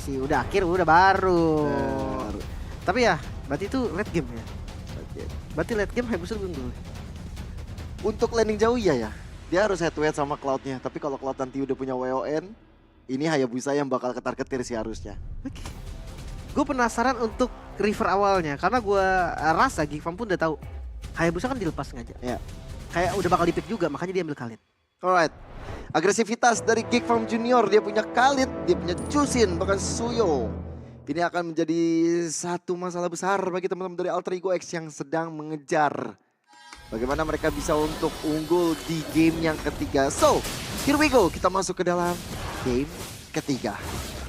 Sih udah akhir udah baru. Bener. Tapi ya berarti itu late game ya. Berarti late game Hayabusa lebih unggul. Untuk landing jauh ya. Dia harus head to head sama Cloud-nya. Tapi kalau Cloud nanti udah punya WON, ini Hayabusa yang bakal ketar-ketir sih harusnya. Oke. Gue penasaran untuk river awalnya karena gue rasa Gigfam pun udah tahu Hayabusa kan dilepas sengaja. Ya. Kayak udah bakal di-pick juga makanya dia ambil Khalid. Alright. Agresivitas dari Gigfam Junior. Dia punya Khalid, dia punya Jusin, bahkan Suyo. Ini akan menjadi satu masalah besar bagi teman-teman dari Alter Ego X yang sedang mengejar bagaimana mereka bisa untuk unggul di game yang ketiga. So, here we go. Kita masuk ke dalam game ketiga.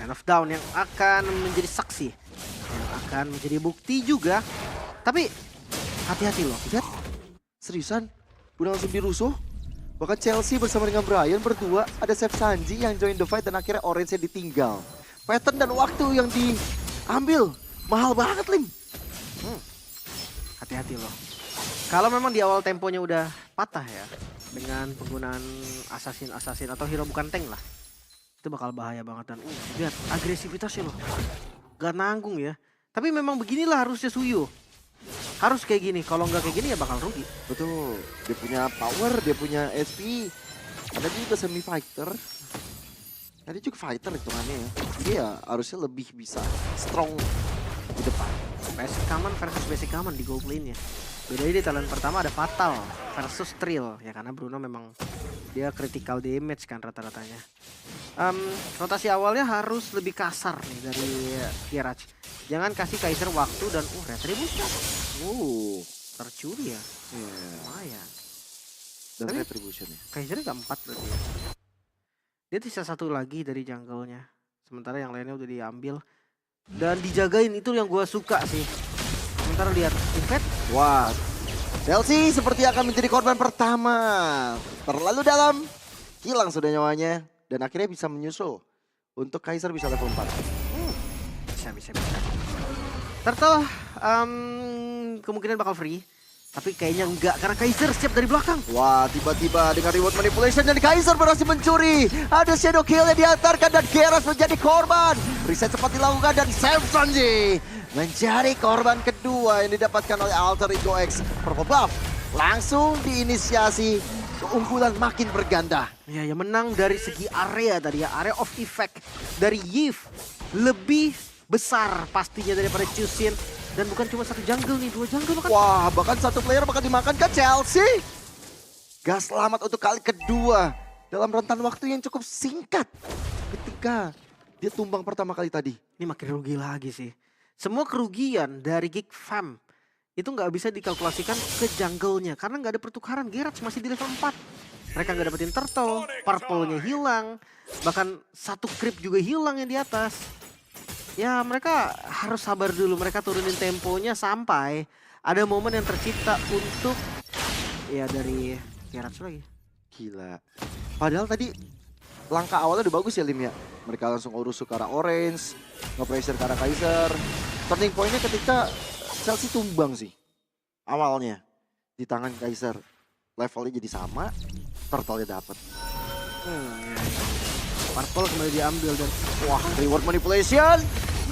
Man of Down yang akan menjadi saksi. Yang akan menjadi bukti juga. Tapi hati-hati loh. Lihat, seriusan? Udah langsung dirusuh? Bahkan Chelsea bersama dengan Brian berdua. Ada Chef Sanji yang join the fight dan akhirnya Orange-nya ditinggal. Pattern dan waktu yang diambil mahal banget, Lim. Hati-hati loh. Kalau memang di awal temponya udah patah ya. Dengan penggunaan assassin atau hero bukan tank lah. Itu bakal bahaya banget. Dan lihat agresivitasnya loh. Gak nanggung ya. Tapi memang beginilah harusnya Suyo. Harus kayak gini, kalau nggak kayak gini ya bakal rugi. Betul, dia punya power, dia punya SP. Ada juga semi fighter. Ada juga fighter hitungannya ya. Dia harusnya lebih bisa strong di depan. Basic common versus basic common di gold lane-nya. Bedanya di talent pertama ada Fatal versus Trill. Ya karena Bruno memang dia critical damage kan rata-ratanya. Rotasi awalnya harus lebih kasar nih dari Kirach. Jangan kasih Kaiser waktu dan Retribution. Tercuri ya. Lumayan. Dan Tapi retribution ya. Kaisernya gak 4 berarti ya. Dia sisa satu lagi dari jungle-nya. Sementara yang lainnya udah diambil. Dan dijagain itu yang gue suka sih. Sementara lihat Infect. Wah, Chelsea seperti akan menjadi korban pertama. Terlalu dalam, hilang sudah nyawanya. Dan akhirnya bisa menyusul. Untuk Kaiser bisa level 4. Bisa. Turtle kemungkinan bakal free. Tapi kayaknya enggak karena Kaiser siap dari belakang. Wah, tiba-tiba dengan reward manipulation dan Kaiser berhasil mencuri. Ada shadow kill yang diantarkan dan Geras menjadi korban. Reset cepat dilakukan dan Chef Sanji menjadi korban kedua yang didapatkan oleh Alter Ego X. Purple buff langsung diinisiasi, keunggulan makin berganda. Ya, yang menang dari segi area tadi ya, area of effect dari Yves lebih besar pastinya daripada Jusin. Dan bukan cuma satu jungle nih, 2 jungle kan. Wah, bahkan satu player bakal dimakan ke Chelsea. Gas selamat untuk kali kedua dalam rentan waktu yang cukup singkat. Ketika dia tumbang pertama kali tadi. Ini makin rugi lagi sih. Semua kerugian dari Gigfam itu nggak bisa dikalkulasikan ke jungle-nya. Karena nggak ada pertukaran, Geralt masih di level 4. Mereka nggak dapetin turtle, purple-nya hilang. Bahkan satu creep juga hilang yang di atas. Ya mereka harus sabar dulu, mereka turunin temponya sampai ada momen yang tercipta untuk ya dari Geralt lagi. Gila. Padahal tadi langkah awalnya udah bagus ya Lim ya. Mereka langsung urus ke arah Orange, nge-pressure ke arah Kaiser. Turning point-nya ketika Chelsea tumbang sih. Awalnya di tangan Kaiser. Levelnya jadi sama, turtle-nya dapet. Purple kembali diambil dan Wah, reward manipulation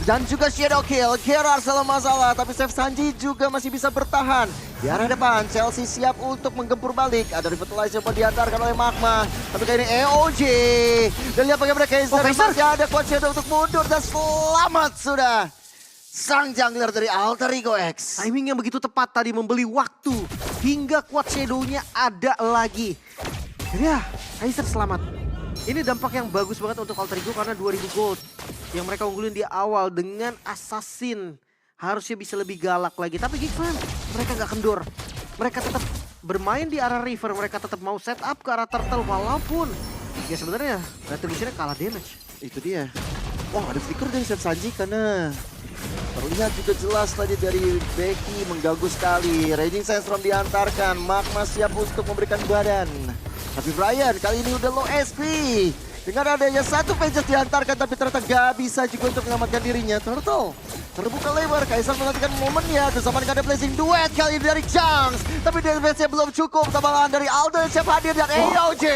dan juga shadow kill. Gerard salah masalah, tapi Chef Sanji juga masih bisa bertahan. Di arah depan, Chelsea siap untuk menggempur balik. Ada revitalizer yang diantarkan oleh Magma. Tapi kali ini EOJ. Dan lihat bagaimana Kaiser masih ada quad shadow untuk mundur. Dan selamat sudah sang jungler dari Alter Ego X. timing yang begitu tepat tadi membeli waktu hingga quad shadow-nya ada lagi. Ya, Kaiser selamat. Ini dampak yang bagus banget untuk Alter Ego karena 2000 gold yang mereka unggulin di awal dengan assassin. Harusnya bisa lebih galak lagi. Tapi Gigfam, mereka nggak kendor. Mereka tetap bermain di arah river. Mereka tetap mau set up ke arah turtle walaupun ya sebenarnya retributionnya kalah damage. Itu dia. Wah, ada flicker dari Chef Sanji karena terlihat juga jelas tadi dari Becky mengganggu sekali. Raging Sandstorm diantarkan. Magma siap untuk memberikan badan. Tapi Brian kali ini udah low SP. Dengan adanya satu pages diantarkan tapi ternyata gak bisa juga untuk menyelamatkan dirinya. Turtle terbuka lebar. Kaiser menantikan momennya bersama dengan ada blazing duet kali ini dari Junks. Tapi defense-nya belum cukup. Tambahan dari Alden siap hadir dan AOJ.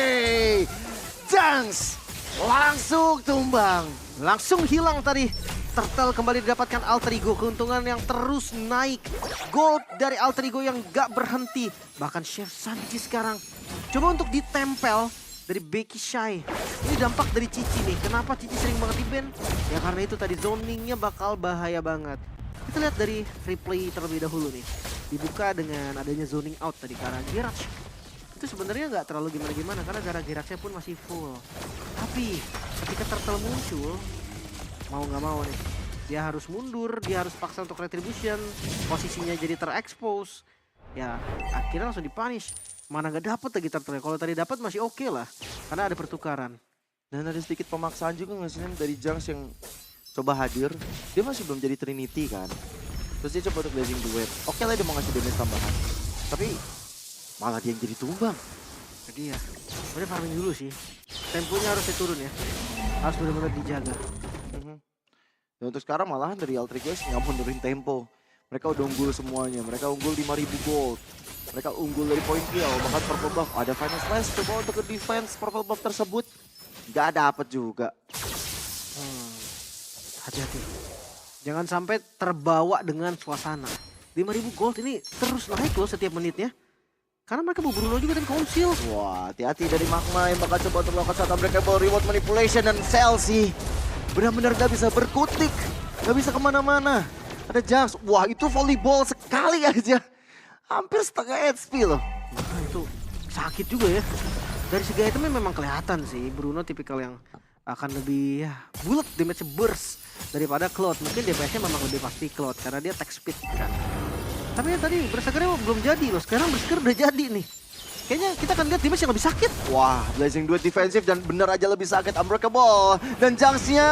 Junks langsung tumbang. Langsung hilang tadi. Turtle kembali didapatkan Alter Ego. Keuntungan yang terus naik. Gold dari Alter Ego yang gak berhenti. Bahkan Chef Sanji sekarang coba untuk ditempel dari Becky Shy. Ini dampak dari Cici nih. Kenapa Cici sering banget di-ban? Ya karena itu tadi zoningnya bakal bahaya banget. Kita lihat dari replay terlebih dahulu nih. Dibuka dengan adanya zoning out tadi karena Garage. Itu sebenarnya nggak terlalu gimana-gimana karena Garage-nya pun masih full. Tapi ketika Turtle muncul, mau nggak mau nih, dia harus mundur, dia harus paksa untuk retribution, posisinya jadi terekspos. Ya akhirnya langsung dipunish. Mana nggak dapet lagi Turtle. Kalau tadi dapat masih oke lah, karena ada pertukaran. Dan ada sedikit pemaksaan juga nggak sih dari Junks yang coba hadir. Dia masih belum jadi Trinity kan. Terus dia coba untuk Blazing Duet. Oke lah dia mau ngasih damage tambahan. Tapi malah dia yang jadi tumbang. Jadi ya, udah farming dulu sih. Temponya harus turun ya. Harus benar-benar dijaga. Dan untuk sekarang malahan dari Alter Ego nggak mundurin tempo. Mereka udah unggul semuanya. Mereka unggul 5.000 gold. Mereka unggul dari point kill. Bahkan purple buff. Ada final slash coba untuk ke defense purple buff tersebut. Nggak dapet juga. Hati-hati. Jangan sampai terbawa dengan suasana. 5.000 gold ini terus naik loh setiap menitnya. Karena mereka mau Bruno juga dari Council. Wah, hati-hati dari Magma yang bakal coba untuk melakukan satu unbreakable reward manipulation. Dan Celsi benar-benar gak bisa berkutik. Gak bisa kemana-mana. Ada Junks. Wah, itu volleyball sekali aja. Hampir setengah HP loh. Nah, itu sakit juga ya. Dari segi itemnya memang kelihatan sih. Bruno tipikal yang akan lebih bulat damage burst daripada Cloud. Mungkin DPS-nya memang lebih pasti Cloud karena dia attack speed kan. Tapi ya tadi bersekernya belum jadi loh. Sekarang berseker udah jadi nih. Kayaknya kita akan lihat damage yang lebih sakit. Wah, Blazing Duet defensif dan bener aja lebih sakit. Unbreakable. Dan Junks-nya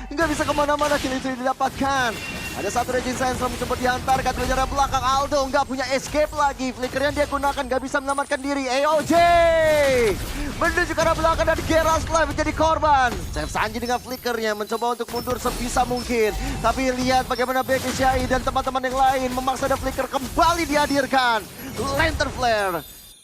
nggak bisa kemana-mana. Kill itu didapatkan. Ada satu Raging Sandstorm sempat diantarkan ke jarak belakang. Aldo nggak punya escape lagi. Flickernya dia gunakan nggak bisa menyelamatkan diri. AOJ menuju ke arah belakang dan Geras live menjadi korban. Chef Sanji dengan flickernya mencoba untuk mundur sebisa mungkin. Tapi lihat bagaimana Becky Shy dan teman-teman yang lain memaksa ada flicker kembali dihadirkan. Lantern Flare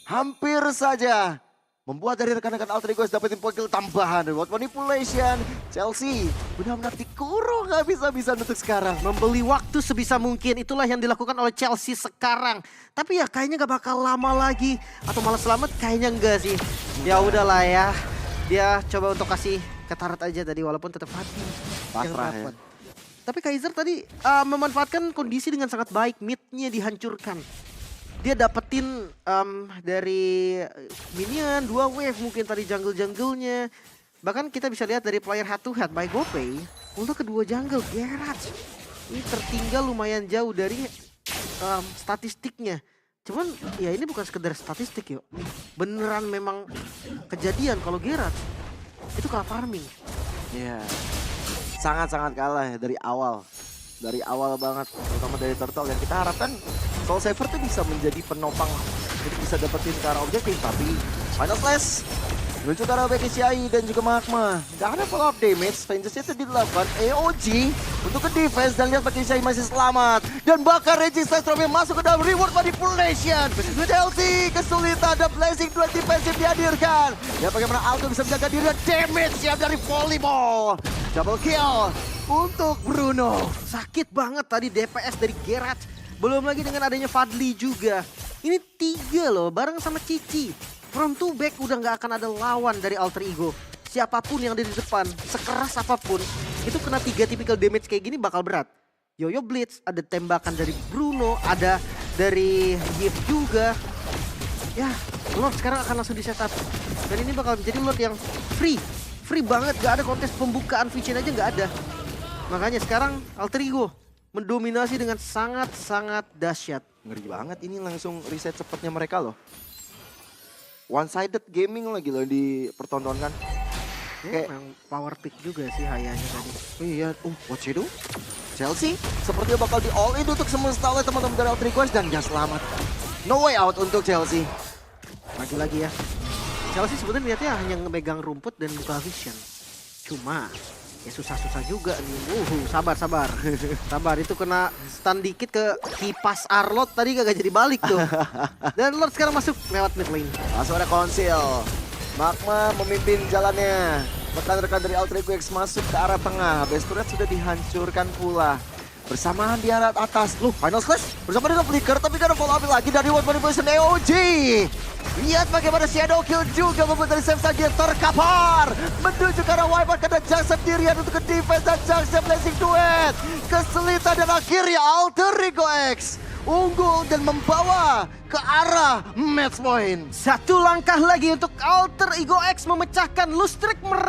hampir saja membuat dari rekan-rekan Alter Ego dapetin point kill tambahan. Reward manipulation. Chelsea benar-benar dikurung nggak bisa-bisa untuk sekarang. Membeli waktu sebisa mungkin. Itulah yang dilakukan oleh Chelsea sekarang. Tapi ya kayaknya gak bakal lama lagi. Atau malah selamat kayaknya enggak sih. Ya udahlah ya. Dia coba untuk kasih ketarat aja tadi walaupun tetap hati yang Pasrah ya. dapat. Tapi Kaiser tadi memanfaatkan kondisi dengan sangat baik. Mid-nya dihancurkan. Dia dapetin dari minion 2 wave mungkin tadi jungle-junglenya. Bahkan kita bisa lihat dari player head to head by GoPay untuk kedua jungle Garage. Ini tertinggal lumayan jauh dari statistiknya. Cuman ya ini bukan sekedar statistik yuk. Beneran memang kejadian kalau Garage itu kalah farming. Iya. Sangat-sangat kalah ya dari awal. Dari awal banget, terutama dari Turtle. Yang kita harapkan Soul Saver tuh bisa menjadi penopang. Jadi bisa dapetin ke arah objektif. Tapi Final Slash menuju ke arah Becky Shy dan juga Magma. Gak ada follow up damage. Vengeance itu dilakukan AOG untuk ke defense. Dan lihat Becky Shy masih selamat. Dan bakar Raging Sandstorm yang masuk ke dalam reward manipulation. Chelsea kesulitan. Dan Blazing Duet defensif dihadirkan. Ya bagaimana Aldo bisa menjaga diri dan damage siap dari volleyball. Double kill untuk Bruno. Sakit banget tadi DPS dari Gerard. Belum lagi dengan adanya Fadli juga. Ini 3 loh bareng sama Cici. From to back udah nggak akan ada lawan dari Alter Ego. Siapapun yang ada di depan, sekeras apapun, itu kena 3 tipikal damage kayak gini bakal berat. Yoyo Blitz, ada tembakan dari Bruno, ada dari Yip juga. Ya, Lord sekarang akan langsung di setup. Dan ini bakal menjadi Lord yang free. Free banget, gak ada kontes pembukaan vision aja gak ada. Makanya sekarang Alter Ego mendominasi dengan sangat-sangat dahsyat. Ngeri banget ini langsung reset cepatnya mereka loh. One-sided gaming lagi loh dipertontonkan. Ya, memang power pick juga sih Hayanya tadi. Iya, what you do? Chelsea sepertinya bakal di all in untuk semesta oleh teman-teman dari Alter Ego dan gak selamat. No way out untuk Chelsea. Lagi-lagi ya. Chelsea sebenarnya niatnya hanya ngemegang rumput dan buka vision. Cuma ya susah-susah juga nih. Sabar. Sabar, itu kena stun dikit ke kipas Arlot tadi gak jadi balik tuh. Dan Lord sekarang masuk lewat mid lane. Langsung ada konsil. Magma memimpin jalannya. Rekan-rekan dari Alter Ego X masuk ke arah tengah. Base turret sudah dihancurkan pula. Bersamaan di arah atas. Loh, Final Slash bersama dengan Flicker. Tapi gak ada follow up lagi dari One Manipulation AOG. Lihat bagaimana Shadow Kill juga membuat dari Sam saja terkapar. Menuju ke arah Wiper karena Jack sendirian untuk ke defense dan Jack blessing duet. Kesulitan dan akhirnya Alter Ego X unggul dan membawa ke arah match point. Satu langkah lagi untuk Alter Ego X memecahkan loose streak mereka.